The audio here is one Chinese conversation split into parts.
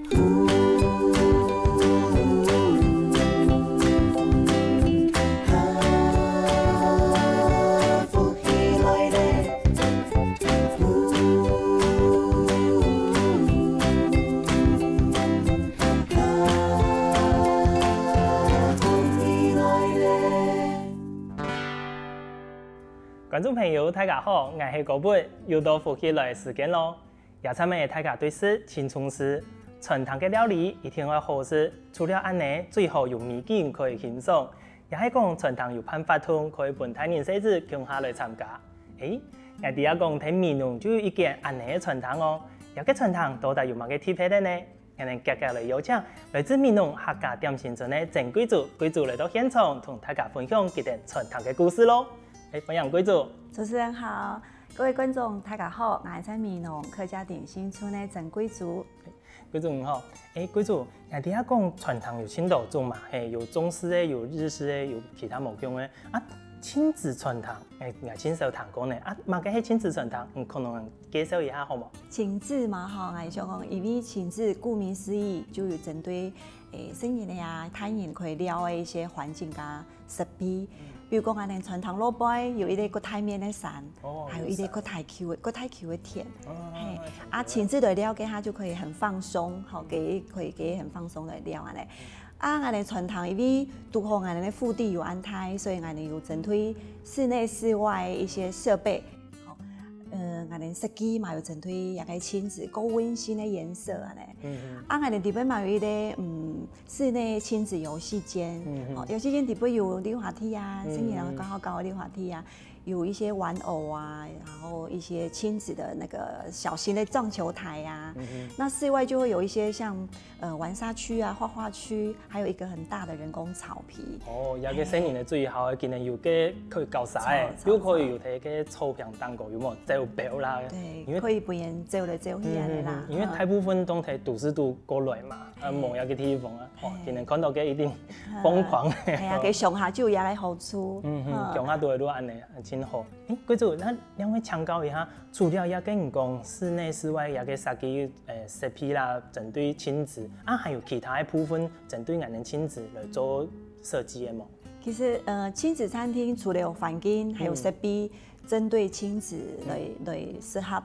观众朋友，大家好，我是高本，又到福气来的时间咯。野餐们大家对食轻松食，传统的料理一定要好食。除了安尼，最好有美景可以欣赏。也係講傳統有辦法通，可以本台人細子共下來參加。我哋一講睇面容就有一件安尼嘅傳統哦。有個傳統到底有乜嘅特別呢？我哋今日嚟邀請來自面容客家點心村嘅鄭貴珠嚟到現場，同大家分享佢哋傳統嘅故事咯。歡迎貴珠。主持人好，各位觀眾大家好，我係在面容客家點心村嘅鄭貴珠。貴珠你好，貴珠，人哋講傳統有千多種嘛，有中式嘅，有日式嘅，有其他冇種嘅。親子傳統，我親手談過呢。乜嘅係親子傳統？可能介紹一下好冇？親子嘛，我係想講，因為親子顧名思義，就有針對成人呀、大人可以聊嘅一些環境加設備。比如講，我哋傳統老輩有一個個台面的山，還有一個個台丘的田，親子來了解下就可以很放鬆，好，可以很放鬆來聊下咧。我哋傳統因為都好，我哋的腹地有安胎，所以我哋有針對室內室外一些設備，好，我哋設計嘛有針對一個親子夠溫馨的顏色啊咧。我哋裡邊嘛有一個室內親子遊戲間，遊戲間裡邊有溜滑梯啊，成年人剛好搞溜滑梯啊，有一些玩偶啊，然後一些親子的那個小型的撞球台啊。那室外就會有一些像玩沙區啊、畫畫區，還有一個很大的人工草皮。有個成年的最好嘅，今年有嘅可以搞啥嘅，又可以有睇嘅草坪蛋糕，有冇走表啦？對，可以俾人走嚟走去嘅啦。因為大部分都睇都市都過來嘛，冇有個地方啊，今年看到嘅一定瘋狂。係啊，佢上下就有也個好處。上下都會都安尼，真好。貴珠，那兩位請教一下，除了要跟人講室內室外也個設計設備啦，針對親子還有其他的部分針對我哋親子來做設計嘅冇？其實親子餐廳除了有環境，還有設備，針對親子來適合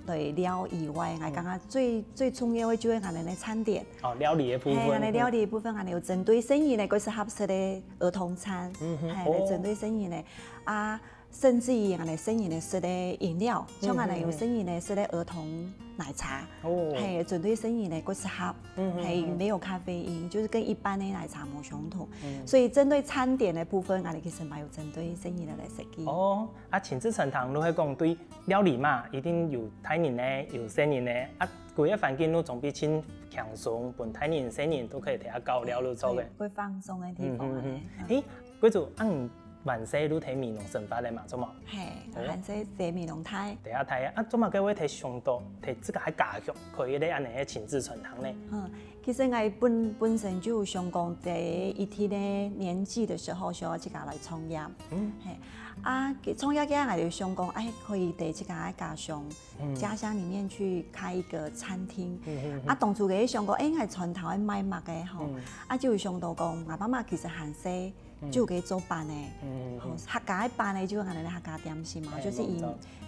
來聊以外，我感覺最重要嘅就係我哋嘅餐點。料理嘅部分。係我哋料理嘅部分，我哋有針對成人嘅，佢適合食嘅兒童餐，係嚟針對成人嘅甚至於我哋成人嘅食嘅飲料，像我哋有成人嘅食嘅兒童奶茶，係針對成人嘅佢適合，係沒有咖啡因，就是跟一般嘅奶茶冇相同。所以針對餐點嘅部分，我哋其實咪有針對成人嚟設計。親子傳統都係講對料理嘛，一定有大人咧，有成人咧，佢一環境都總比輕鬆，本大人、成人都可以睇下交流嚟做嘅。會放鬆嘅地方。貴珠，萬世都睇面容生發咧嘛，做冇？係，萬世睇面容睇。第一睇做乜嘅會睇上多，睇即個係家鄉，可以咧安尼嘅親子傳統咧。其實我本身就有想講，在一天咧年紀嘅時候，想要自家來創業。創業嘅我就想講，可以在自家嘅家鄉裡面去開一個餐廳。當初嘅想講，我傳統嘅賣物嘅吼，就會想到講，我媽媽其實韓式。就可以做飯咧，客家嘅飯咧就係我哋客家點心嘛，就是以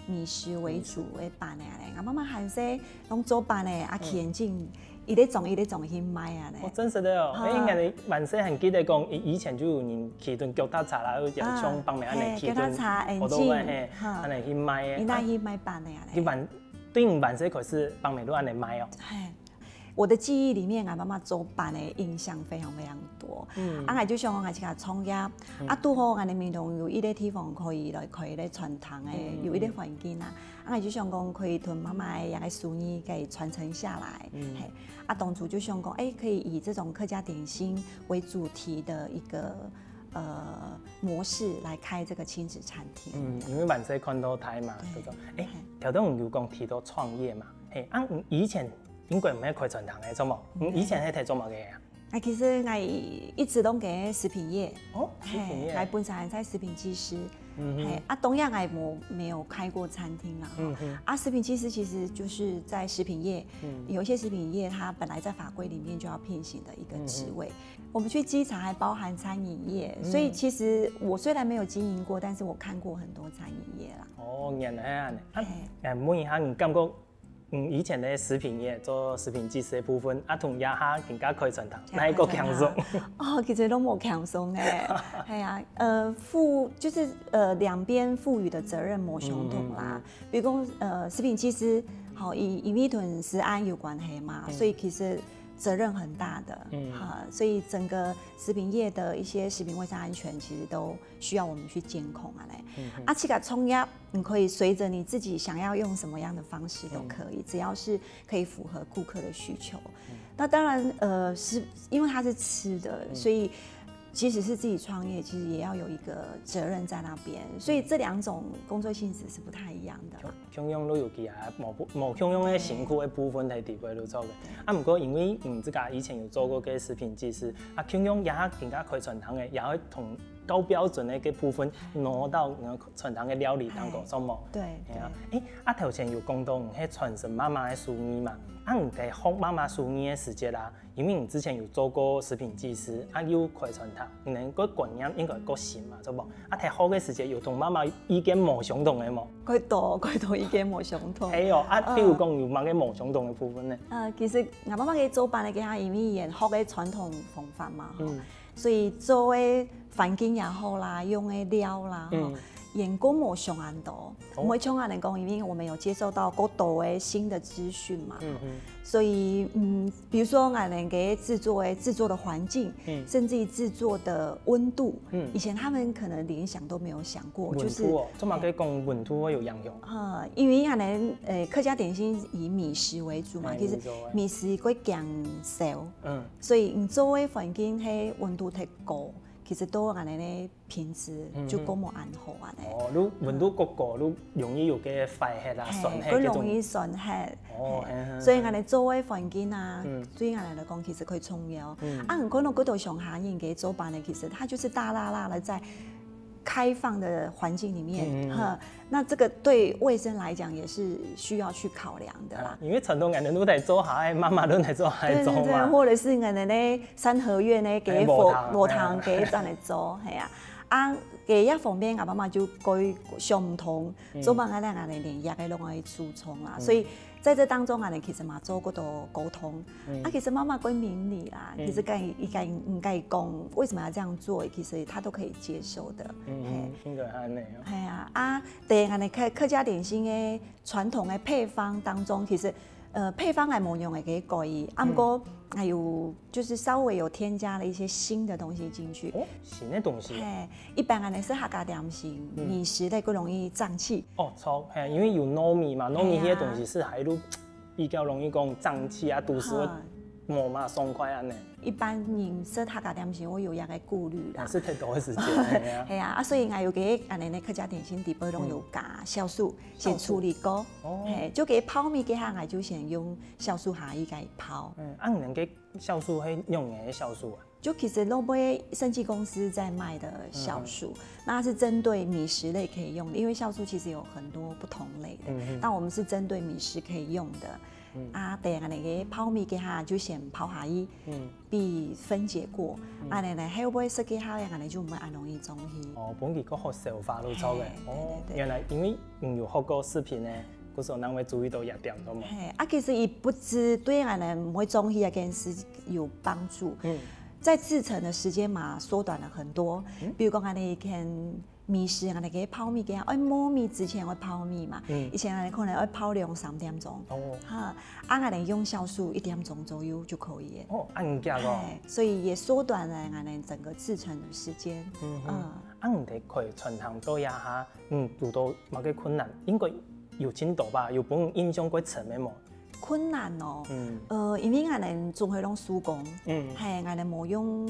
米食為主嘅飯咧。我媽媽韓式攏做飯咧，起眼睛，一啲種去賣啊咧。真實的哦，我哋萬世很記得講，以前就有人起頓腳踏茶啦，有啲廠幫埋安尼起頓，好多位安尼去賣嘅。你那去賣飯咧？你對萬世可是幫埋都安尼賣哦。我的記憶裡面，我媽媽做飯的印象非常非常多。我就想我自己創業，都好我哋面容有一個地方可以來傳統嘅，有一個環境啊。我就想講可以同媽媽嘅一個手藝給傳承下來。當初就想講，可以以這種客家點心為主題的一個模式來開這個親子餐廳。因為萬世看到台嘛，嗰種頭先有講提到創業嘛，以前。應該唔係開傳統嘅做冇，以前係睇做乜嘅啊？其實我一直都嘅食品業，食品業，我本身係食品技師，东亚还没有开过餐厅啦。食品技师其实就是在食品业，有一些食品业它本来在法规里面就要聘请的一个职位。我们去稽查还包含餐饮业，所以其实我虽然没有经营过，但是我看过很多餐饮业啦。哦，原来啊，问一下，你感觉以前的食品业做食品技师的部分，同亚下更加开传统，哪一个轻松？哦，其实都冇轻松诶，系啊，就是两边赋予的责任冇相同啦。比如讲食品技师，好以米屯食安有关系嘛，所以其实责任很大的，所以整个食品业的一些食品卫生安全，其实都需要我们去监控啊嘞。这个冲压，你可以随着你自己想要用什么样的方式都可以，只要是可以符合顾客的需求。那当然，是因为它是吃的，所以即使是自己创业，其实也要有一个责任在那边。所以这两种工作性质是不太一样的。共用都有其他无共用的辛苦的部分係伫邊度做嘅。不過因為自家以前有做過嘅食品技師，共用也更加開傳統嘅，也可以同高標準嘅部分攞到傳統嘅料理當中做冇。對。頭前有講到係傳承媽媽嘅手藝嘛，唔係學媽媽手藝嘅時節啦。因為你之前有做過食品技師，又開傳統，你個觀念應該個新嘛，做冇？睇學嘅時節又同媽媽意見冇相同嘅冇？佢同意見冇相同。係哦，比如講有乜嘅冇相同嘅部分呢？其實我媽媽嘅做飯嚟嘅嚇，因為研學嘅傳統方法嘛，所以做嘅環境也好啦，用嘅料啦，眼光冇上岸多。我們從人講，因為我們有接受到過多嘅新的資訊嘛，所以比如說我們給製作的環境，甚至於製作的溫度，以前他們可能連想都沒有想過，就是做乜嘅講溫度會有影響？因為我們客家點心以米食為主嘛，其實米食會降燒，所以你做嘅環境係溫度太高。其實都安尼咧品質就講冇安好安尼。你溫度過高，你容易有嘅壞血啊、酸血嗰種。佢容易酸血。所以安尼做嘅環境啊，對安尼嚟講，其實佢重要。唔可能嗰度上下人給做飯咧，其實它就是大辣辣的在開放的環境裡面，那這個對衛生來講也是需要去考量的啦。因為傳統人都在做下，媽媽都在做下做嘛。對，或者是人咧三合院咧給佛堂給這樣嚟做，係啊。給一方面，我媽媽就改上唔同，做飯咧我哋連日嘅攏可以注重啦，所以。在這當中，我哋其實嘛做嗰度溝通，其實媽媽佢明理啦，其實唔該講為什麼要這樣做，其實他都可以接受的。應該係咁。係啊，第二我哋客家點心嘅傳統嘅配方當中，其實配方係冇用嘅幾個意，不過還有就是稍微有添加了一些新的東西進去。新的東西。一般我哋是客家點心，米食咧佢容易脹氣。錯，因為有糯米嘛，糯米嗰啲東西是喺度比較容易講脹氣啊，肚食冇嘛爽快安尼。一般人食客家點心會有一個顧慮啦。是太多嘅時間。係啊，所以我有嘅安尼咧客家點心底部攏有加酵素，先處理過。就給泡麵嘅下，我就先用酵素下一個泡。你能嘅酵素係用嘅酵素啊？就其實都會生技公司在賣的酵素，那是針對米食類可以用的，因為酵素其實有很多不同類的，但我們是針對米食可以用的。第二個那個泡麵嘅下就先泡下伊，必分解過。你呢還會設計下，你就唔會容易中氣。本期個學消化都錯嘅。原來因為有學過視頻呢，嗰時候人會注意到一點都冇。其實伊不止對我哋唔會中氣一件事有幫助。在製程的時間嘛，縮短了很多。比如講，我哋看米食，我哋嘅泡麵嘅，磨米之前會泡米嘛，以前我哋可能會泡2-3點鐘。我哋用酵素1點鐘左右就可以。按價個。所以也縮短了我哋整個製程的時間。唔哋佢傳統多一下，遇到某個困難，應該有進度吧？有幫印象過層嘅冇？困難哦，因為我哋總係用手工，係我哋冇用，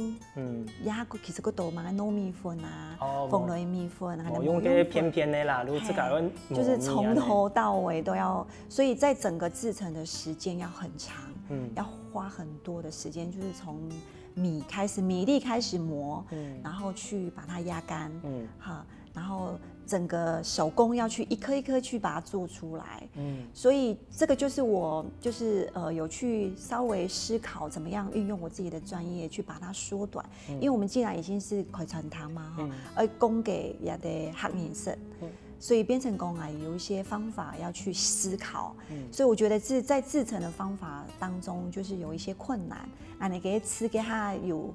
其實嗰度買糯米粉啊，鳳梨米粉，我用嘅片片的啦，就是從頭到尾都要，所以在整個製程的時間要很長，要花很多的時間，就是從米粒開始磨，然後去把它壓乾，然后整个手工要去一颗一颗去把它做出来。所以这个就是我有去稍微思考怎么样运用我自己的专业去把它缩短。因为我们既然已经是开传堂嘛，而供给也得学颜色。所以编程工啊，有一些方法要去思考，所以我觉得在制成的方法当中，就是有一些困难，你给吃给他有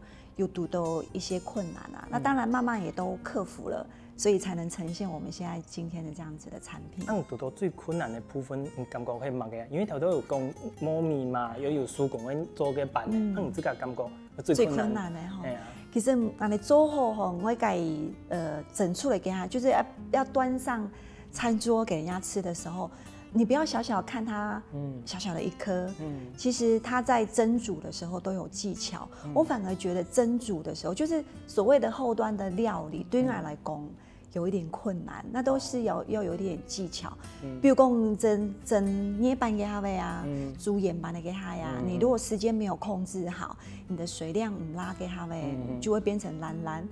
读到一些困难啊，那当然慢慢也都克服了，所以才能呈现我们现在今天的这样子的产品。有读到最困难的部分，你感觉係乜嘅？因為頭都有講磨米嘛，又有手工嘅做嘅版，你自己感覺最困難的吼。其實你做好吼，我家整出來給他，就是要端上餐桌給人家吃的時候，你不要小小看它，小小的一顆，其實它在蒸煮的時候都有技巧。我反而覺得蒸煮的時候，就是所謂的後端的料理，對我來講有一點困難，那都是要有一點技巧。比如講蒸捏板給他呀，煮鹽板的給他呀，你如果時間沒有控制好，你的水量唔拉給他就會變成爛爛，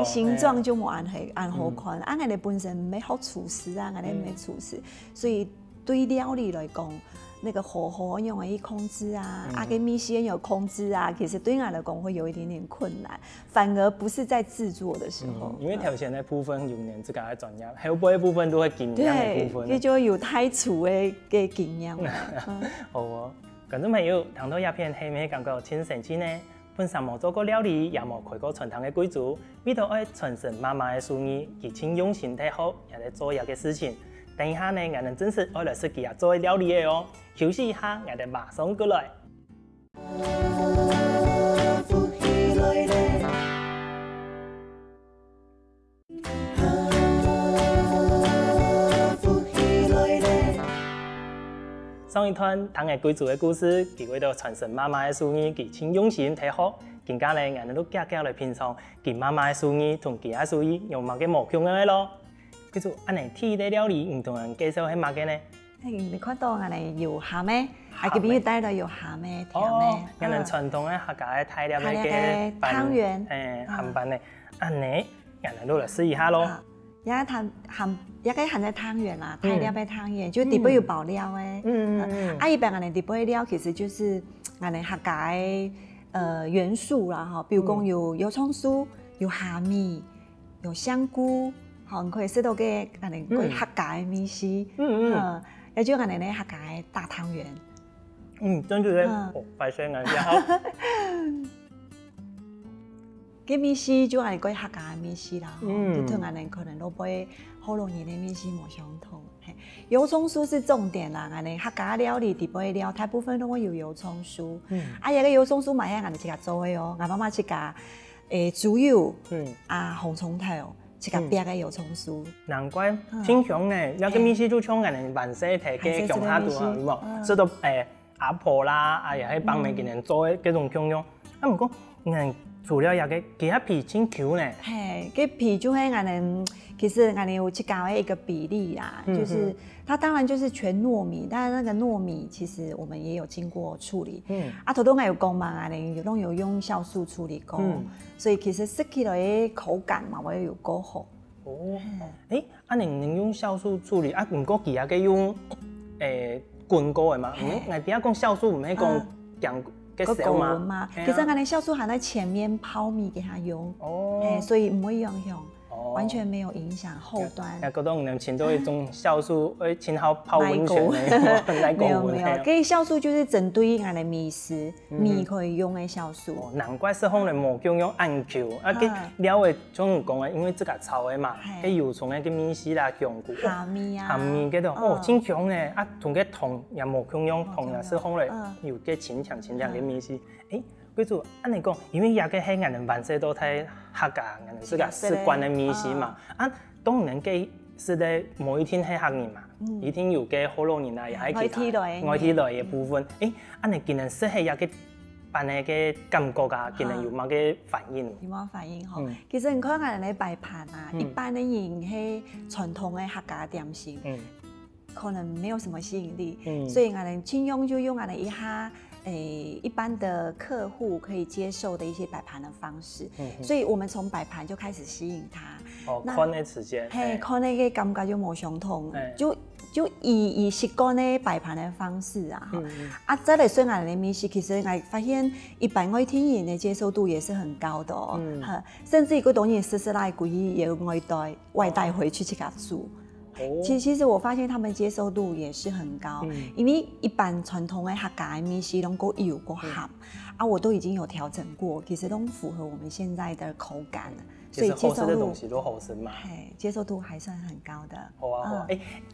形狀就冇按好看。我哋本身唔係好廚師啊，我哋唔係廚師，所以對料理來講，那個火用的控制啊，跟米線有控制啊，其實對我來講會有一點點困難，反而不是在製作的時候。因為頭先的部分有人自己嘅專業，後背的部分都係經驗嘅部分。對，叫做有太廚嘅經驗。好哦，觀眾朋友，聽到影片係咪感覺真神奇呢？本身冇做過料理，也冇開過傳統嘅貴族，為咗愛傳承媽媽嘅手藝，佢請用心睇好，也在做一個事情。等一下呢，我哋正式愛來自己也做料理嘅哦。休息一下，我哋馬上過來。上一段談嘅貴族嘅故事，佢為咗傳承媽媽嘅手藝，佢請用心睇好。更加呢，我哋都家家來品嘗佢媽媽嘅手藝同其他手藝有乜嘅唔同嘅咯。貴族，安尼鐵嘅料理唔同人介紹係乜嘅呢？你看到我哋有蝦咩？佢邊帶到有蝦咩條咩？我哋傳統嘅客家嘅泰料嘅湯圓，鹹飯嘅，安尼我哋都來試一下咯。一個鹹嘅湯圓啦，泰料嘅湯圓，就底部有爆料誒。一般我哋底部嘅料其實就是我哋客家嘅元素啦，哈，比如講有油蔥酥、有蝦米、有香菇，好，可以食到嘅我哋客家嘅米絲，也就我哋咧客家嘅大湯圓。真係快聲啊！然後，嘅米絲就我哋客家嘅米絲啦，就同我哋可能都會好容易嘅米絲冇相同。油蔥酥是重點啦，我哋客家料理底部嘅料，大部分都會有油蔥酥。有個油蔥酥買喺我哋自己做嘅哦，我媽媽自己豬油，紅蔥頭。一個白嘅油蔥酥，難怪挺香嘅。有個米絲就像我哋萬世提嘅鄉下度啊，有冇？食到阿婆啦，又喺幫咪見人做嘅嗰種香香。唔過，除了有個其他皮真 Q 呢。係，個皮就係我哋，其實我哋有去搞一個比例啦，就是它當然就是全糯米，但係那個糯米其實我們也有經過處理。頭都我有講嘛，我哋都有用酵素處理過，所以其實食起來嘅口感嘛，我有過好。你能用酵素處理唔過其他嘅用滾過嘅嘛？我哋講酵素唔係講講。個高溫嘛，其實我哋酵素含在前面泡米給它用，所以唔會影響，完全沒有影響後端。我覺得我們請到一種酵素，請好泡溫泉嘅，沒有。這酵素就是針對我哋米食米可以用嘅酵素。難怪食風嚟冇叫用按球，佢料嘅種講嘅，因為自家炒嘅嘛，佢油葱嘅米絲啦、香菇、蝦米嗰度，真香嘅，同個糖又冇叫用，糖又食風嚟，有啲清強嘅米絲。貴族，按你講，因為也個係我哋萬世都睇客家，我哋自家習慣嘅米絲嘛。當然嘅是咧，某一天係客人嘛，一天有嘅好多人啊，又係其他外地來嘅部分。按你見人食係有個辦嘅嘅感覺啊，見人有乜嘅反應？有乜反應？嗬，其實你看我哋咧擺盤啊，一般嘅人係傳統嘅客家點心，可能沒有什麼吸引力，所以我哋盡用就用我哋一下。一般的客户可以接受的一些摆盘的方式，所以我们从摆盘就开始吸引他。看的时间，看那个感觉就无相同，就以习惯的摆盘的方式啊，再来说俺的米食，其实我发现一般外地人的接受度也是很高的哦，甚至一个东西撕来故意也外带回去给他煮。其实我发现他们接受度也是很高，因为一般传统的客家的米食拢够油够咸啊，我都已经有调整过，其实都符合我们现在的口感了。所以接受的东西都好吃嘛，接受度还算很高的。好啊，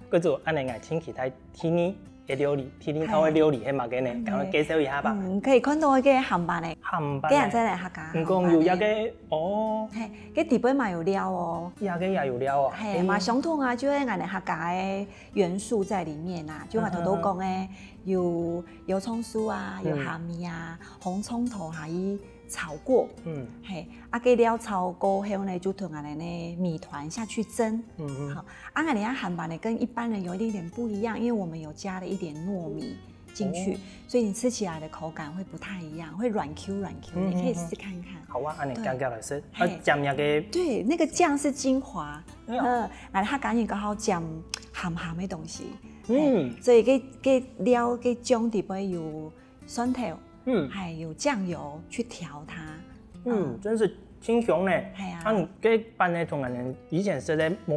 嗰做安尼爱请其他天年的料理，天年头的料理，迄嘛嘅呢，赶快介绍一下吧。可以看到嗰個鹹飯咧，鹹飯，幾人真係客家。唔講有一個哦，係，嗰底杯嘛有料哦，也有料哦，係嘛相同啊，就係我哋客家嘅元素在裡面啊，就我頭都講嘅，有油蔥酥啊，有蝦米啊，紅蔥頭下伊。炒過，給料炒過後呢，就同俺的米團下去蒸，好，俺哋韓版呢跟一般人有一點不一樣，因為我們有加了一點糯米進去，所以你吃起來的口感會不太一樣，會軟 Q，你可以試看看。好啊，按你剛剛來說，醬那個，對，那個醬是精華，俺哋趕緊搞好醬鹹的東西，所以給料給醬底部有蒜頭。還有醬油去調它，真是清香呢。係啊，你嘅拌的同人以前食的毛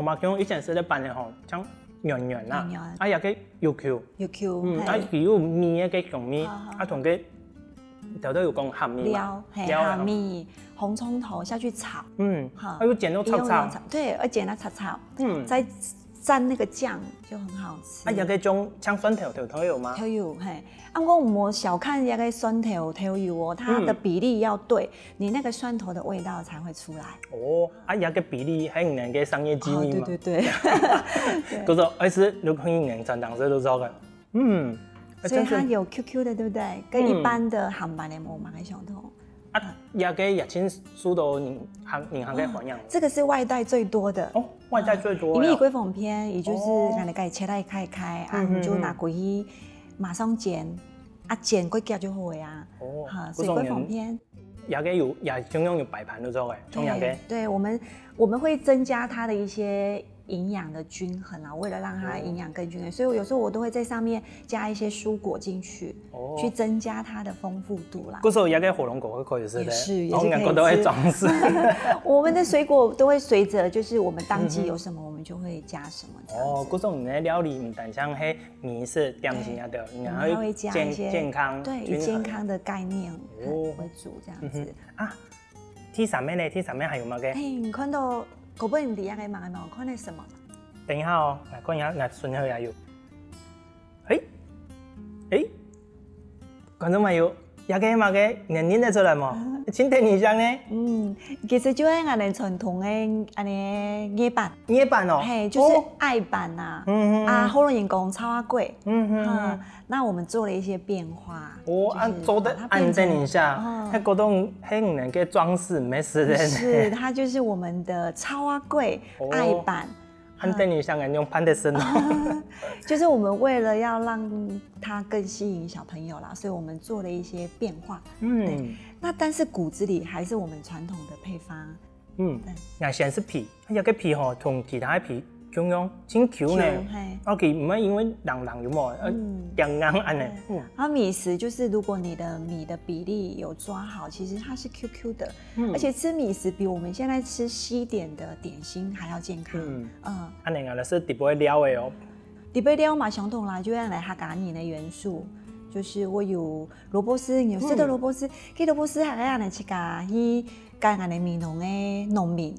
麥香，以前食的拌的吼，像圓圓啦，啊也嘅有 Q，啊有米嘅嘅香米，啊同嘅頭都有講鹹米嘛，鹹米、紅蔥頭下去炒，還有剪到炒，對，而剪到炒，再蘸那個醬就很好吃。啊，也嘅種像蒜頭頭有嗎？頭有，嘿。我們小看那個蒜頭油哦，它的比例要對，你那個蒜頭的味道才會出來。哦，啊，那個比例係唔能嘅商業機密嘛？對。嗰種還是如果你能常常食都做嘅，所以它有 QQ 的，對不對？跟一般的韓版的冇蠻相同。啊，那個疫情輸到銀行嘅環境。這個是外帶最多的。哦，外帶最多。因為貴鳳片，也就是俺哋個切來開啊，你就拿過去。馬上剪，剪幾夾就會啊。所以貴鳳片，也中央有擺盤都做嘅，中央嘅。對，我們會增加它的一些營養的均衡啊，為了讓它營養更均衡，所以有時候我都會在上面加一些蔬果進去，去增加它的豐富度啦。嗰時候也個火龍果可以吃的，也是可以裝飾。我們的水果都會隨着，就是我們當季有什麼，我們就會加什麼。嗰種你的料理唔單像係米食點心啊的，然後會加一些健康，對，以健康的概念為主，這樣子。啊，T 上面呢？T 上面還有乜嘅？你看到嗰本底下嘅碼我看到什麼？等一下哦，來看一下，來順後也有。觀眾朋友，也個乜嘅能認得出來嗎？請聽一下呢。其實就係我哋傳統嘅安尼葉板。葉板哦。係，就是愛板啊。啊，好多人講炒阿粿。那我們做了一些變化。做得安靜一下，喺嗰種喺唔能嘅裝飾沒事的。是，它就是我們的炒阿粿愛板。安靜一下，用潘德森。就是我們為了要讓它更吸引小朋友啦，所以我們做了一些變化。那但是骨子裡還是我們傳統的配方。那先是皮，有個皮吼同其他皮咁樣真 Q 呢。OK， 唔係因為冷有冇，硬硬安呢。然後米食就是如果你的米的比例有抓好，其實它是 QQ 的，而且吃米食比我們現在吃西點的點心還要健康。安尼我哋是特別料的哦。特別料嘛相同啦，就係嚟客家人的元素。就是我有蘿蔔絲，有食到蘿蔔絲，嗰蘿蔔絲係啱嚟食㗎，去跟我哋米農嘅農民。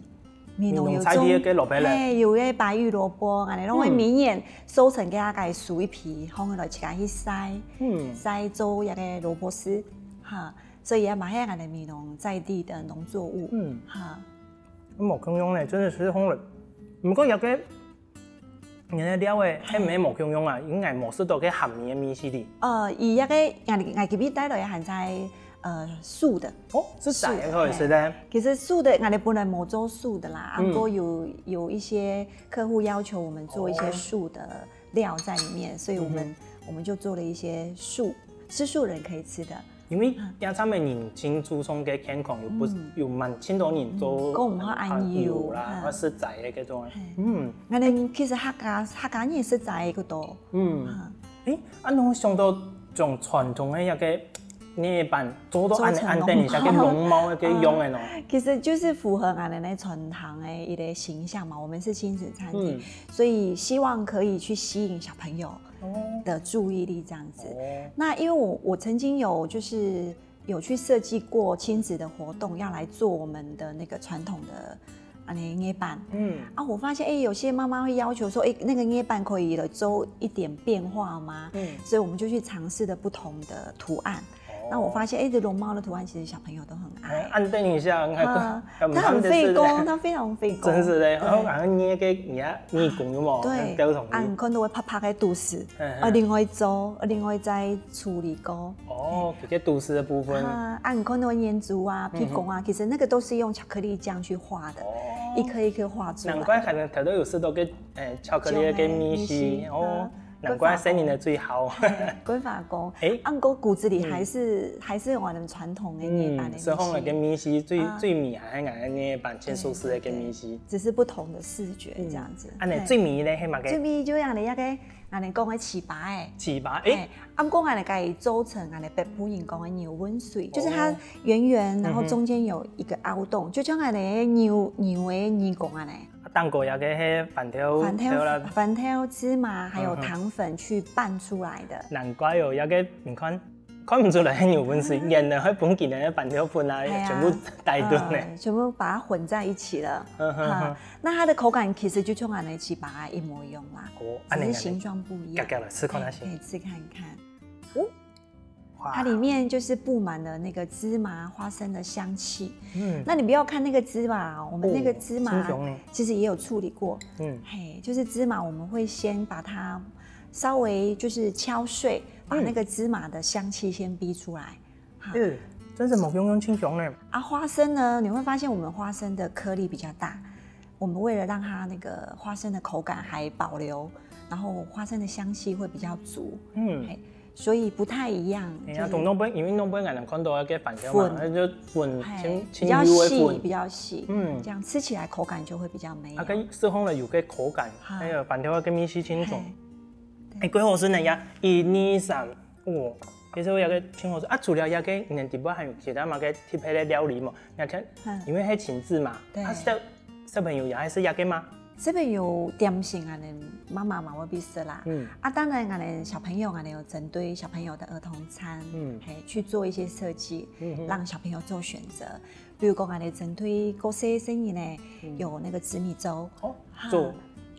米農有種，有個白玉蘿蔔，我哋攏會米眼收成給它個熟一皮，放落去去曬做一個蘿蔔絲，所以也嘛係我哋米農在地的農作物，咁毛薑薑咧，真係是好嘞，唔過有個人哋料嘅係唔係毛薑薑啊？應該冇食到嘅鹹味嘅米絲啲。伊一個我這邊帶來係在。素的是啥可以吃的？其實素的，我哋本來冇做素的啦，不過有一些客戶要求我們做一些素的料在裡面，所以我們就做了一些素吃素人可以吃的。因为亚餐的人真注重嘅健康，又不又蛮很多人做讲唔好按油啦，或食材嘅嗰种。我哋其實客家人食材嗰多。我想到種傳統嘅一個捏板做到安定一下嘅龍貓嘅樣嘅咯。其實就是符合俺哋那傳統嘅一個形象嘛。我們是親子餐廳，所以希望可以去吸引小朋友的注意力，這樣子。那因為我曾經就是有去設計過親子的活動，要來做我們的那個傳統的捏板。我發現有些媽媽會要求說，那個捏板可以做一點變化嗎？所以我們就去嘗試了不同的圖案。那我發現，這龍貓的圖案其實小朋友都很愛。按定一下，它很費工，它非常費工。真是的，然後捏個捏工有冇？對，可能會拍拍嘅都市，另外做，另外再處理過。這個都市的部分。可能會粘珠啊、皮工啊，其實那個都是用巧克力醬去畫的，一顆一顆畫出來。難怪可能頭都有試到個巧克力嘅米絲哦。難怪生年的最好。規劃工，按個骨子裡還是我們傳統的捏板的米絲。所以講那個米絲最米還係俺捏板切素食的個米絲，只是不同的視覺這樣子。最米咧係乜嘅？最米就讓你一個俺哋講嘅糍粑誒。糍粑按講俺哋可以做成俺哋北部人講嘅牛溫水，就是它圓圓，然後中間有一個凹洞，就像俺哋牛嘅耳公安尼。蛋糕也嘅係粉條、芝麻還有糖粉去拌出來的。難怪哦，也嘅唔看唔出來係牛溫水，原來佢本件嘅粉條粉啊，全部帶頓嘅，全部把它混在一起了。那它的口感其實就像俺哋糍粑一模一樣啦，只是形狀不一樣。可以吃看看。它裡面就是布滿了那個芝麻、花生的香氣。那你不要看那個芝麻，我們那個芝麻其實也有處理過。就是芝麻我們會先把它稍微就是敲碎，把那個芝麻的香氣先逼出來。真是冇用清香呢。花生呢，你會發現我們花生的顆粒比較大，我們為了讓它那個花生的口感還保留，然後花生的香氣會比較足。所以不太一樣。同東北，因為東北我能看到一個粉條嘛，它就粉比較細，比較細。這樣吃起來口感就會比較美。佢燒烘了有個口感，還有粉條嘅米絲清爽。幾好食呢呀！1、2、3，其實我有個挺好食。除了有個，人哋不還有其他嘛個特別的料理嘛？你睇，因為係親子嘛，小朋友也係食有個嗎？小朋友點心啊，媽媽嘛會必食啦。當然我哋小朋友我哋有針對小朋友的兒童餐，去做一些設計，讓小朋友做選擇。比如講我哋針對高細生意呢，有那個紫米粥，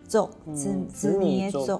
紫米粥，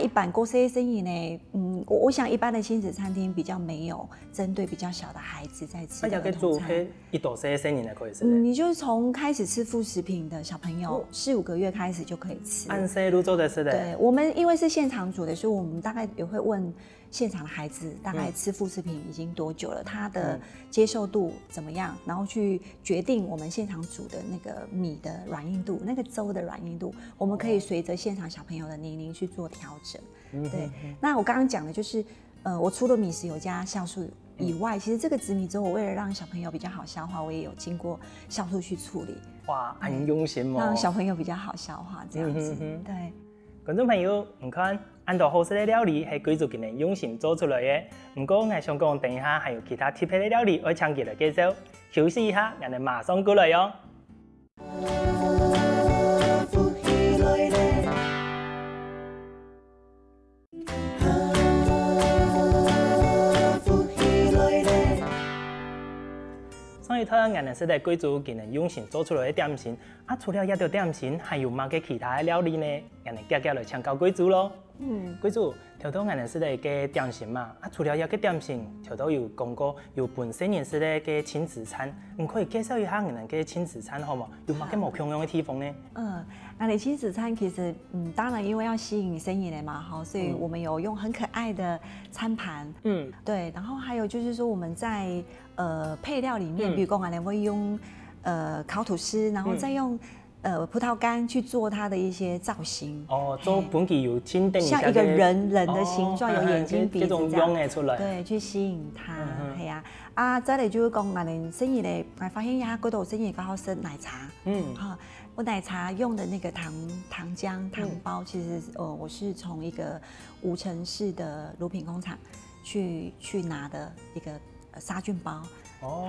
一般高細生意呢，我想一般的親子餐廳比較沒有針對比較小的孩子在吃的兒童餐。一到細生意呢可以吃。你就從開始吃副食品的小朋友，4、5個月開始就可以吃。按細路做的是的。對，我們因為是現場煮的，所以我們大概也會問現場的孩子，大概吃副食品已經多久了，他的接受度怎麼樣，然後去決定我們現場煮的那個米的軟硬度，那個粥的軟硬度，我們可以隨着現場小朋友的年齡去做調整。對，那我剛剛講的就是，我除了米食有加酵素以外，其實這個紫米粥我為了讓小朋友比較好消化，我也有經過酵素去處理。哇，很用心哦，讓小朋友比較好消化，這樣子。對，觀眾朋友，唔看，按道好食的料理係貴族嘅人用心做出來嘅。唔過我想講，等一下還有其他特別的料理，我請佢來介紹。休息一下，我哋馬上過來喲。上一套我哋是在貴族嘅人用心做出來嘅點心，除了一道點心，還有乜嘅其他嘅料理呢？我哋夾夾來請教貴族咯。貴族，頭頭我哋是嚟嘅點心嘛，除了一個點心，頭頭有講過有本身人是嚟嘅親子餐，唔可以介紹一下我哋嘅親子餐好冇？有乜嘅冇共用嘅地方呢？我哋親子餐其實，當然因為要吸引生意人嘛，好，所以我們有用很可愛的餐盤，對，然後還有就是說我們在配料裡面，比如講我哋會用烤吐司，然後再用葡萄干去做它的一些造型。哦，做本地有轻等像一个人的形状，有眼睛、鼻子这样。出来。对，去吸引它，系啊。啊，再来就是讲，俺们生意嘞，我发现呀，嗰度生意刚好是奶茶。哈，我奶茶用的那个糖浆、糖包，其实我是从一个无尘室的乳品工厂去拿的一个杀菌包。哦，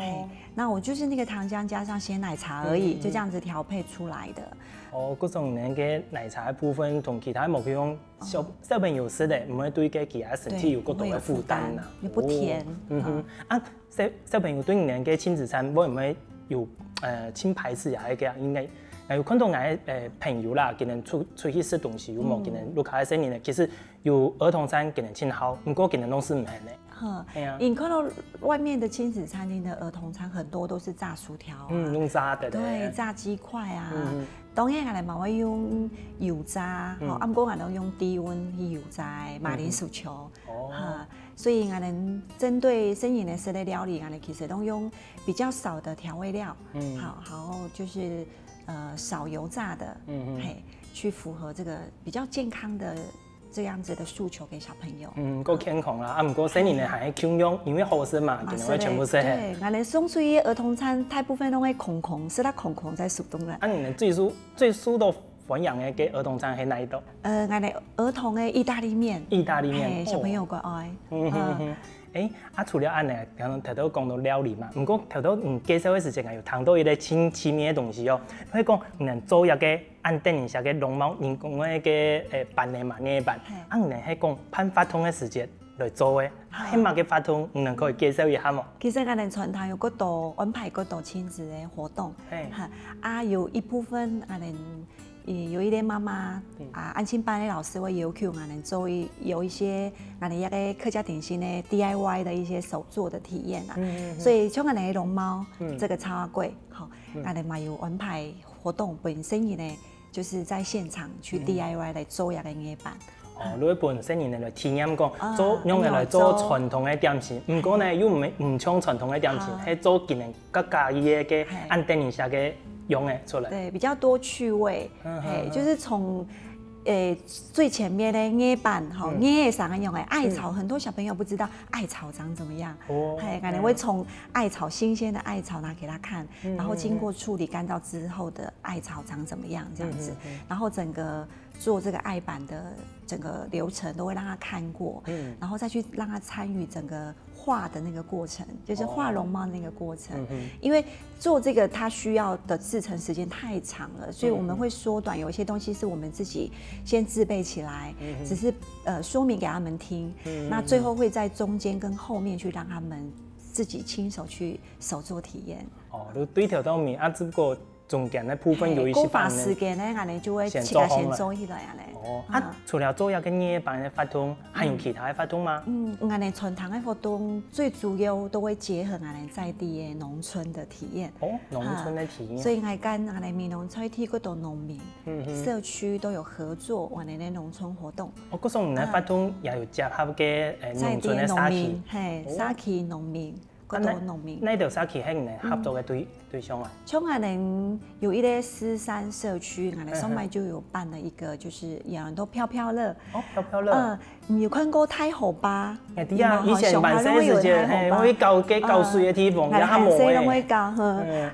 那我就是那个糖浆加上鲜奶茶而已，就这样子调配出来的。哦，嗰種人嘅奶茶嘅部分同其他冇譬如講小朋友食的，唔會對佢其他身體有嗰度嘅負擔啦。又不甜。小朋友對人嘅親子餐會唔會有親排斥啊？嗰個應該有看到我朋友啦，佢哋出去食東西，有冇佢哋路卡嘅生意呢？其實有兒童餐佢哋親好，不過佢哋攏是唔係呢。你看到外面的亲子餐厅的儿童餐，很多都是炸薯条用炸的，对，炸鸡块啊。当然，我哋嘛会用油炸，不过我哋用低温去油炸马铃薯球。所以我哋针对生饮的食类料理，我哋其实都用比较少的调味料，好就是少油炸的，去符合这个比较健康的。这样子的诉求给小朋友，够健康啦，不过生年的还穷用，因为好食嘛，可能会全部食。对，我哋送出去儿童餐，大部分都会空，是它空在速冻的。你们最初都分享的给儿童餐是哪一道？我哋儿童的意大利面。意大利面，小朋友个爱。除了安尼，可能头头讲到料理嘛，不过头头介绍的时间有谈到一个亲密的东西哦，可以讲能做一个按等一下个龙猫人工的个办的嘛，捏办，能係講噴發通的時間來做的，起碼嘅發通，能可以介紹一下冇？其實我哋傳統有嗰度安排嗰度親子的活動，有一部分我哋。有一些妈妈安親班的老師會要求我們做有一些我哋一個客家點心的 DIY 的一些手做的體驗啊，所以像我哋龍貓這個超貴，好，我哋嘛有安排活動本身呢，就是在現場去 DIY 來做一個夜班。你本身人來體驗講做用嚟做傳統嘅點心，不過呢又唔像傳統嘅點心，係做技能更加嘢嘅按等一下嘅。用诶出来，对，比较多趣味，就是从最前面的椰板哈，椰上用诶艾草，很多小朋友不知道艾草长怎么样，可能会从艾草新鲜的艾草拿给他看，然后经过处理干燥之后的艾草长怎么样这样子，然后整个做这个艾板的整个流程都会让他看过，然后再去让他参与整个画的那个过程，就是画龙猫那个过程。因为做这个它需要的制成时间太长了，所以我们会缩短。有一些东西是我们自己先自备起来，只是说明给他们听。那最后会在中间跟后面去让他们自己亲手去手做体验。你对头到面只不過中間的部分有一些把時間咧，我哋就會先做起來咧。除了做一個夜班的活動，還有其他的活動嗎？我哋傳統的活動最主要都會結合我哋在地的農村的體驗。農村的體驗。所以我跟我哋民農村嗰度農民社區都有合作，我哋嘅農村活動。嗰種嘅活動也有結合嘅農村的社區，係社區農民。嗰度農民，那條社區係你合作嘅對象啊？像我哋有一個獅山社區，我哋上面就有辦了一個，就是有人都飄飄樂。飄飄樂。你有看過太后吧？以前辦生時節，我去教水嘅地方，有下冇嘅。我會教，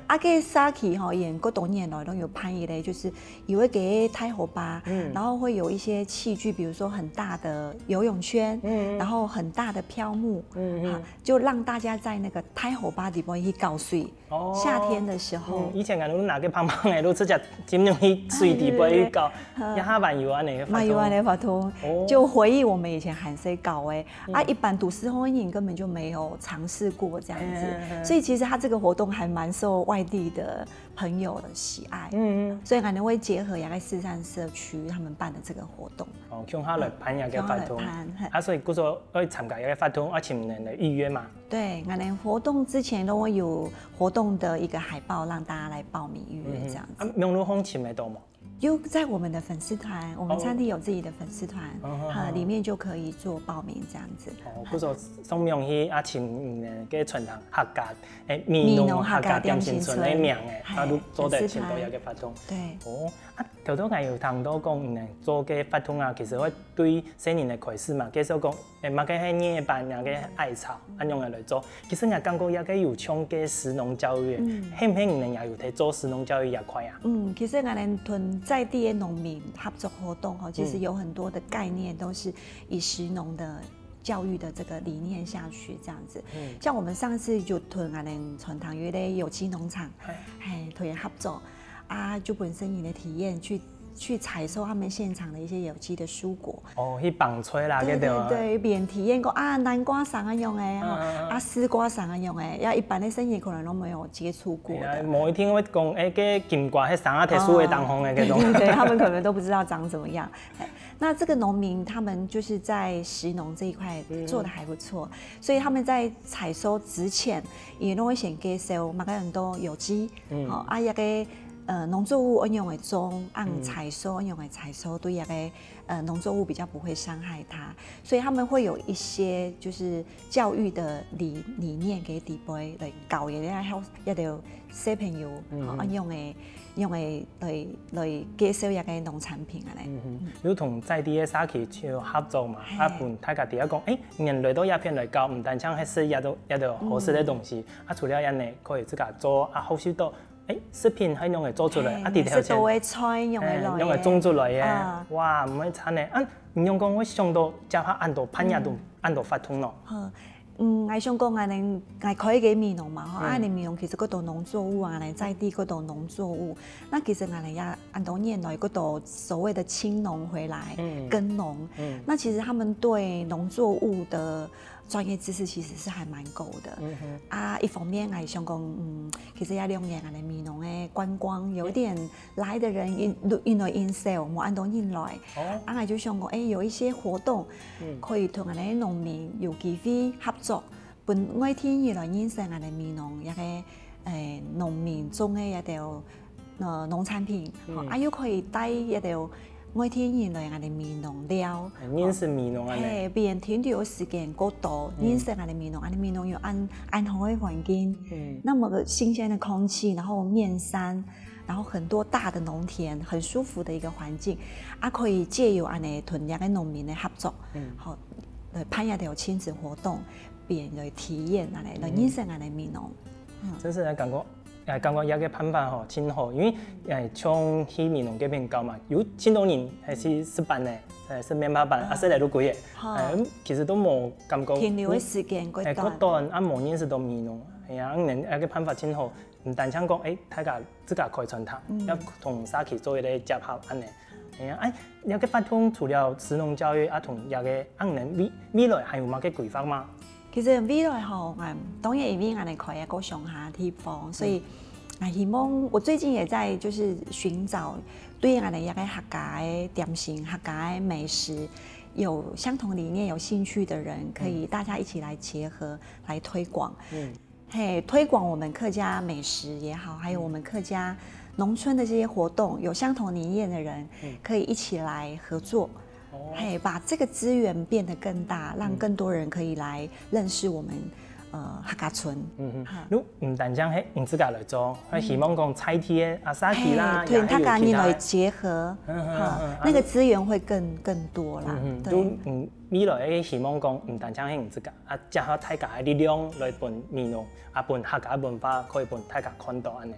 個社區吼，沿嗰多年來都有辦一類，就是有會給太后吧，然後會有一些器具，比如說很大的游泳圈，然後很大的飄木，就讓大家在那個太后吧裡邊去教水。夏天的時候，以前我哋拿個胖胖嘅，都直接點樣去水裡邊去教，一下辦有安尼嘅發通。有安尼發通，就回憶我們以前喊誰搞一般都市紅人根本就沒有嘗試過這樣子，所以其實他這個活動還蠻受外地的朋友的喜愛。所以可能會結合在獅山社區他們辦的這個活動。向下來辦一個發通，所以嗰個可以參加一個發通，請人來預約嘛。對，我哋活動之前都會有活動的一個海報，讓大家來報名預約這樣子。明路風請得到嗎？有在我们的粉丝团，我们餐厅有自己的粉丝团，里面就可以做报名这样子。哦，不说送名去啊，请个传统客家米农客家点心村的名诶，啊，都做得前头有个发通。对。哦，啊，头头我有听到讲，做个发通啊，其实会对新年的开始嘛，介绍讲，嘛个系年班，那个艾草，安用来做。其实我感觉也个有唱个食农教育，希唔希能也有提做食农教育也块啊？其实我们屯在地的农民合作活动其实有很多的概念都是以食农的教育的这个理念下去这样子。像我们上次就屯我们传统有的有机农场，屯合作啊，就本身你的体验去采收他们现场的一些有机的蔬果。哦，去棒吹啦，对对对，别体验过啊，南瓜啥个用的，啊丝瓜啥个用的，呀一般的生意可能都没有接触过的。某一天会讲，个金瓜迄啥特殊的东风的那种。对，他们可能都不知道长怎么样。那这个农民他们就是在食农这一块做的还不错，所以他们在采收之前也都会先介绍，每个人都有机，啊一个。农作物用的种，按采收用的采收，对那个农作物比较不会伤害它，所以他们会有一些就是教育的理念给底辈来教嘅，也得小朋友用的来介绍一个农产品啊咧。你同在地嘅社区去合作嘛，啊，伴大家伫讲，人类都鸦片来教，唔单唱迄些也都合适的东西，啊，除了安尼可以自家做，啊，好许多。食品可以用嚟做出来，啊，地条钱，食菜用嚟种出来嘅，哇，唔会惨嘅，啊，唔用讲我上到加下按到pan也都按到发通咯。我想讲我可以给米农嘛，啊，你米农其实嗰度农作物啊，你在地嗰度农作物，那其实我哋也按多年来嗰度所谓的青农回来耕农，那其实他们对农作物的专业知识其实是还蛮够的。啊，一方面我想讲，其实也利用我哋米农的观光，有一点来的人因来 sale， 冇按到进来，啊，我就想讲，有一些活动可以同我哋农民有机会合作，本我天越来认识我哋米农一个农民种的一条农产品，啊又可以带一条。我天然来我哋米农了，认识米农啊！别人天就有时间过多，认识我哋米农，我哋米农有安好的环境，那么个新鲜的空气，然后面山，然后很多大的农田，很舒服的一个环境，啊，可以借由我哋屯两个农民的合作，好，来办一条亲子活动，别人来体验我哋，来认识我哋米农，真是来感觉。感觉也个办法吼，真好，因为从去米农这边教嘛，有很多人还是失班的，是免办班，啊，说来都贵嘅，其实都冇感觉停留的时间过短，啊，冇认识到米农，系啊，那个办法真好，唔单唱讲，大家自家开传统，要同社区做一个结合安尼，系啊，那个发通除了食农教育，啊，同那个未来还有乜嘅规划吗？其实未来当然因为我哋开一个上下地方，所以希望我最近也在就是寻找对我哋一个客家的点心、客家的美食有相同理念、有兴趣的人，可以大家一起来结合来推广。推广我们客家美食也好，还有我们客家农村的这些活动，有相同理念的人可以一起来合作。把这个资源变得更大，让更多人可以来认识我们客家村。如唔单将喺用自家来做，希望讲菜天阿沙皮啦，对客家人来结合，那个资源会更多啦。对，未来嘅希望讲唔单将喺用自家，啊，结合大家嘅力量来帮米农，啊，帮客家文化可以帮大家看到安尼。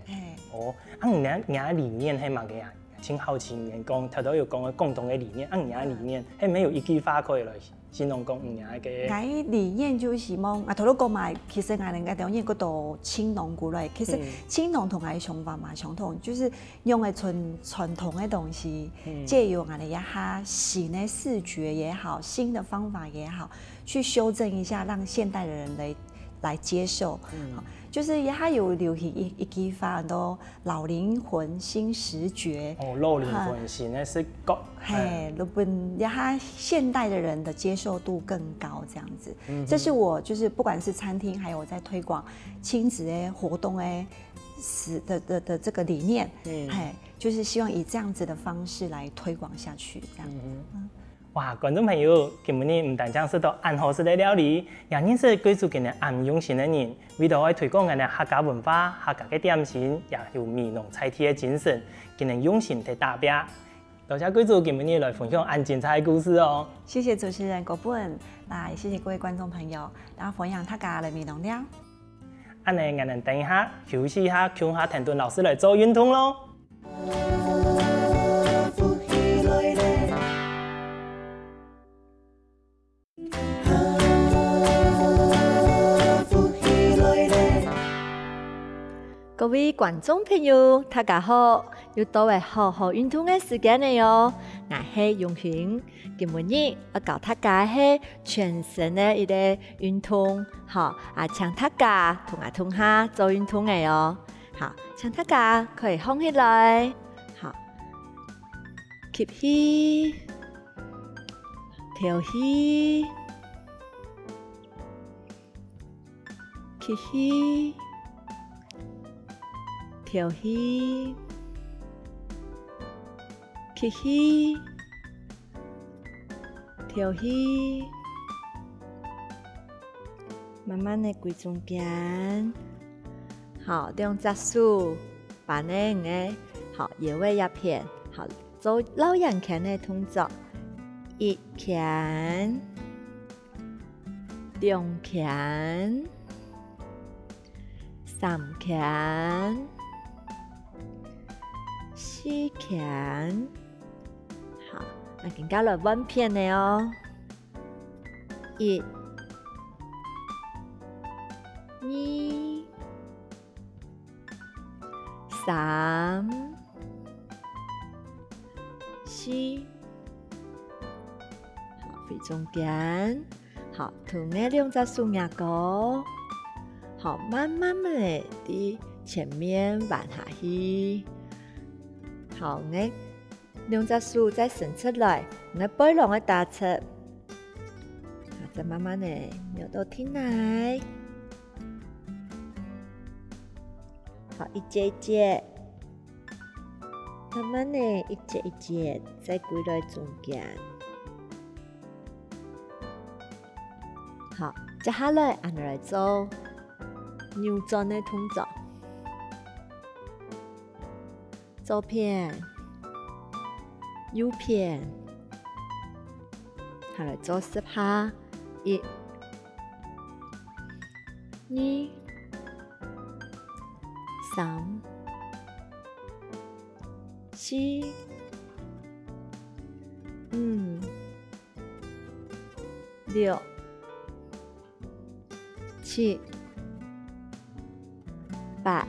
理念係乜嘅啊？挺好奇，讲头头有讲共同的理念，理念，没有一句话可以来形容讲嘅理念就是希望头头讲嘛，其实我哋当然嗰度青农过来，其实青农同我想法嘛相同，就是用嘅传统的东西，借由我哋一下新的视觉也好，新的方法也好，去修正一下，让现代的人来接受。就是也有流行一句话，都老灵魂新视觉。老灵魂新的视觉。日本也现代的人的接受度更高，这样子。这是我就是不管是餐厅，还有我在推广亲子的活动的这个理念。就是希望以这样子的方式来推广下去，这样。哇，观众朋友，今日唔但将是到安和式的料理，也认识贵族嘅安用心的人，为咗推广嘅客家文化、客家嘅点心，也有味浓菜甜嘅精神，佢哋用心地打拼。多謝貴族今日來分享安精彩嘅故事哦。謝謝主持人郭本，那也謝謝各位觀眾朋友，大家分享客家嘅味濃料。安尼，我哋等一下休息一下，請下田頓老師來做運動咯。各位觀眾朋友，大家好！又到為好好運動嘅時間了喲。我係永興，今日我教大家係全身嘅一個運動，好啊，請大家同我同下做運動嘅喲。好，請大家可以放起來，好，吸氣，調氣，吸氣。調氣，吸氣，調氣，慢慢地歸中間，好，兩隻手把呢個好腰圍一片，好做老人拳的動作，一拳，兩拳，三拳。四拳，好，我更加來彎片的哦。一、二、三、四，好，回中間，好，同呢兩隻手壓高，好，慢慢的喺前面彎下去。好，我兩隻手再伸出來，我背囊嘅打出，再慢慢地扭到天來，好，一節一節，慢慢地一節一節，再歸來中間。好，接下來我哋來做扭轉嘅動作。左片、右片，好來做10下，一、二、三、四、五、六、七、八。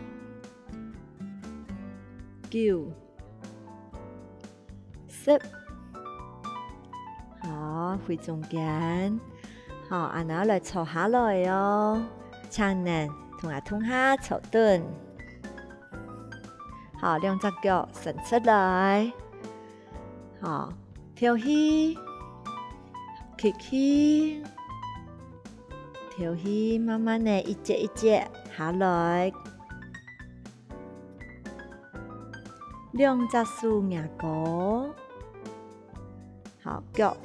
9、10，好，回中間，好，然後來坐下來喲，請人同我同下坐蹲，好，兩隻腳伸出來，好，調氣，吸氣，調氣，慢慢地一節一節下來。兩隻手壓高，好，腳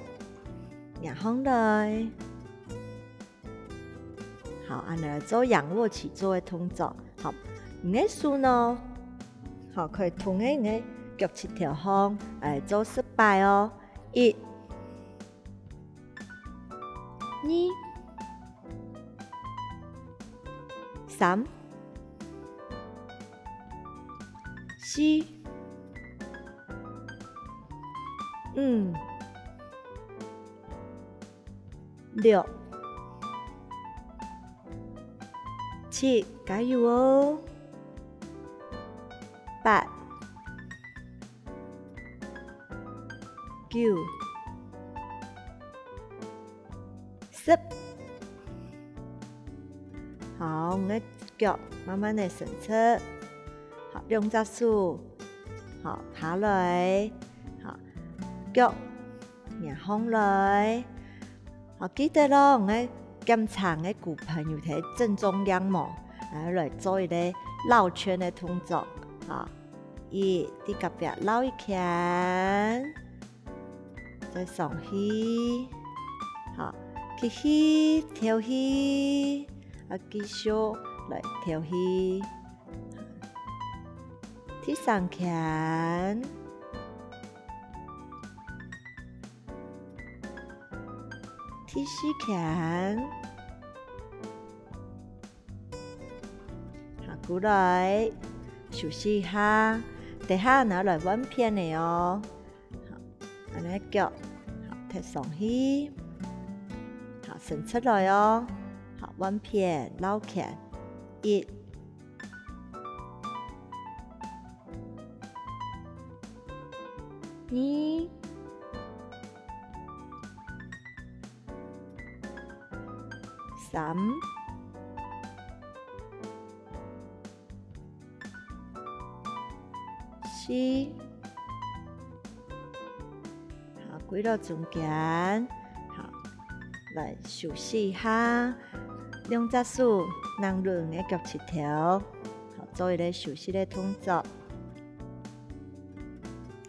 壓上來，好，按嚟做仰臥起坐嘅動作，好，你嘅手呢，好，可以同你嘅腳趾條向嚟做失敗哦，一、二、三、四、5、6、7，加油哦！8、9、10，好，我嘅腳慢慢地伸出，好，兩隻手，好，下來，好。腳壓上來，我記得咯，我檢查嘅骨盆要喺正中央嘛，來做一個繞圈嘅動作，啊，一，伫隔壁捞一圈，再上去，好，起起跳起，继续来跳起，第三圈，第四圈。过来休息一下，等下拿来碗片的哦。好，安尼脚，好，摕上去，好，伸出来哦。好，碗片捞起，一、二、三。好，归到中间，好，来休息一下，两只手让两个脚协调，好，做一个休息的动作。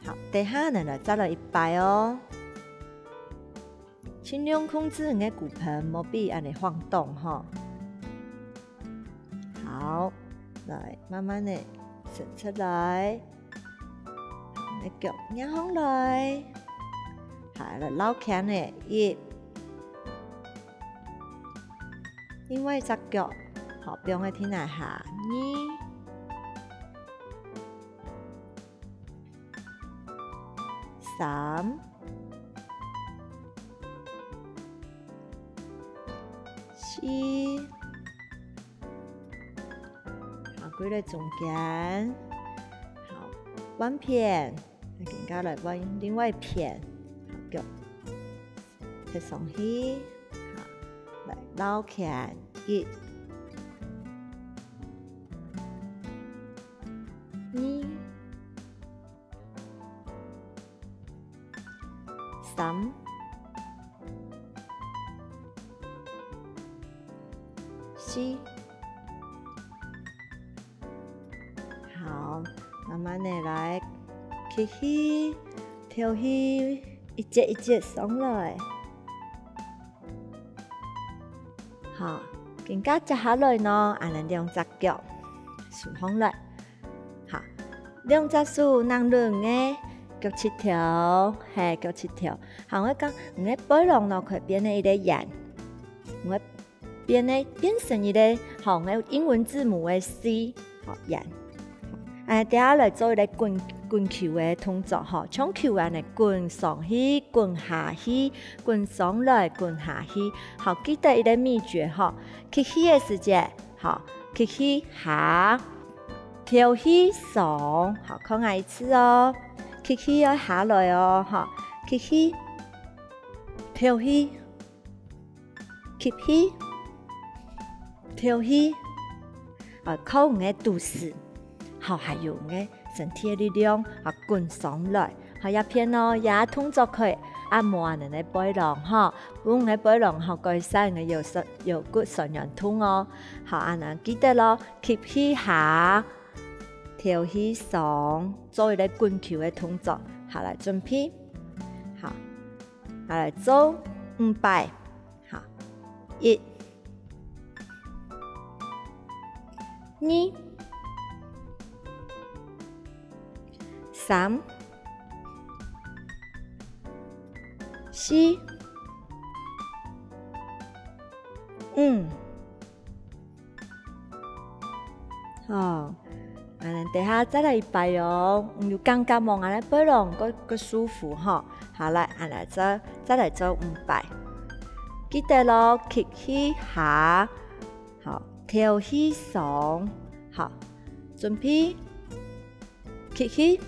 好，等下来再来一摆哦，尽量控制你的骨盆，莫被安尼晃动哈。好，来慢慢的伸出来。你腳仰上來，係啦，撈起嚟，一，另外一隻腳，好，不用去天下下，二，三，四，好，歸到中間，好，碗片。更加来揾另外一片，腳貼上去，好，來撈起來，一、二、三、四，好，慢慢的來。起起，跳起，一節一節上來，好，更加接下來呢，按兩隻腳豎上來，好，兩隻手讓兩個腳切條，係腳切條，好，我講，我嘅背囊呢可以變成一個圓，我變成一個，好，我英文字母嘅 C， 好圓，等下來做一個滾球的動作，吼，將球安尼滾上去、滾下去、滾上來、滾下去。好，記得一個秘訣，吼，起起的時節，好，起起下，跳起上，好，看下一次哦，起起要下來哦，哈，起起，跳起，起起，跳起，靠我的肚子，好，還有我的身體的力量，滾上來，好一片哦，也動作可以按摩你的背囊，哈，幫你背囊好改善你有骨神經痛哦，好，安尼記得咯，起起下，跳起上，做一個滾球的動作，好來準備，好，來做5擺，好，1、2、3、4、5，好，等下再來一擺哦，有感覺望安尼背囊個舒服哈，好來，再來做5擺，記得咯，起起下，好，跳起上，好，準備，起起。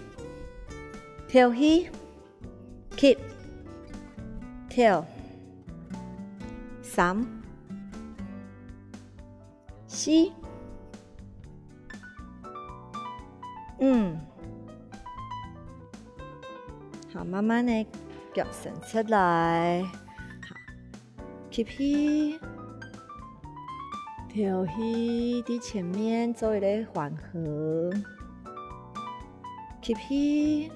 跳起 ，keep， 跳，3、4、5，好，慢慢的腳伸出來，好 ，keep 起，跳起，喺前面做一個緩和。吸气，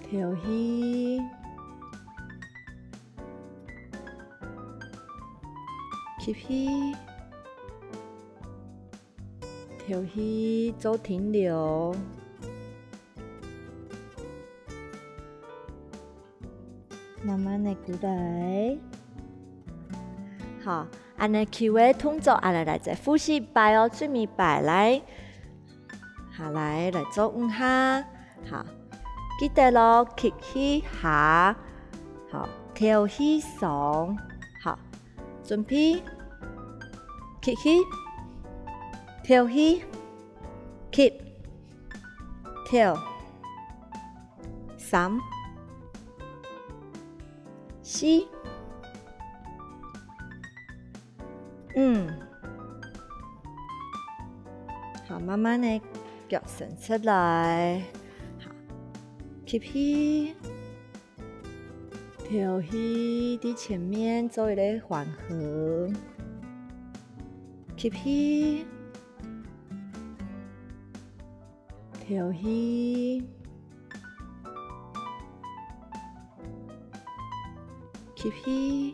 调气，吸气，调气，做停留。慢慢的过来，好，安尼气味动作，安尼来再呼吸摆哦，准备摆来，下来做5下，好，记得咯，吸气下，好，调气上，好，准备，吸气，调气，吸，调，3、4、好，慢慢的脚伸出来，好，吸气，调气，在前面做一个缓和，吸气，调气。吸气，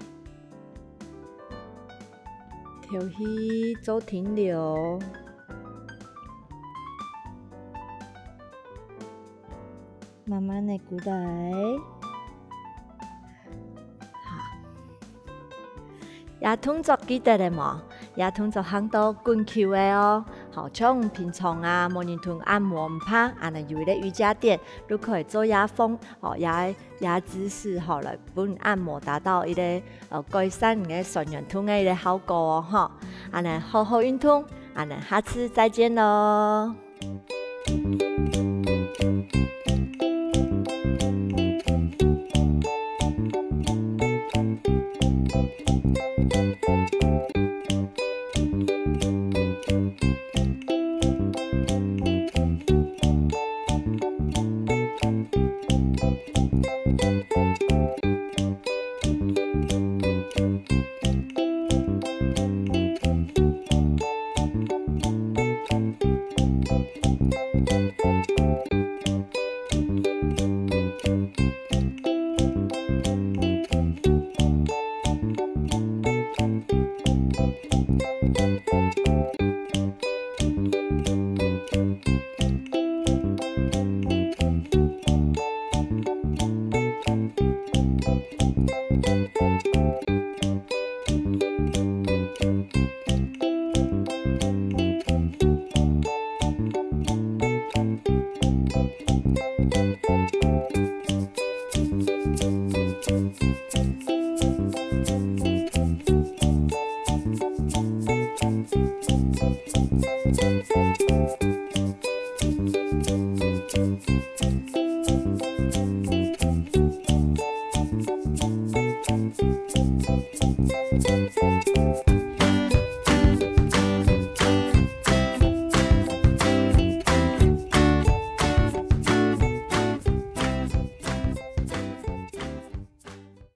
调气，做停留。慢慢的过来，好，也动作记得了嘛？也动作很多滚球的哦。好，像平常啊，模拟臀按摩唔怕，安尼有一个瑜伽垫，都可以做压风，哦，压姿势，好来帮按摩，达到一个改善你的酸软痛的一个效果哦，哈，安尼好好运动，安尼下次再见喽。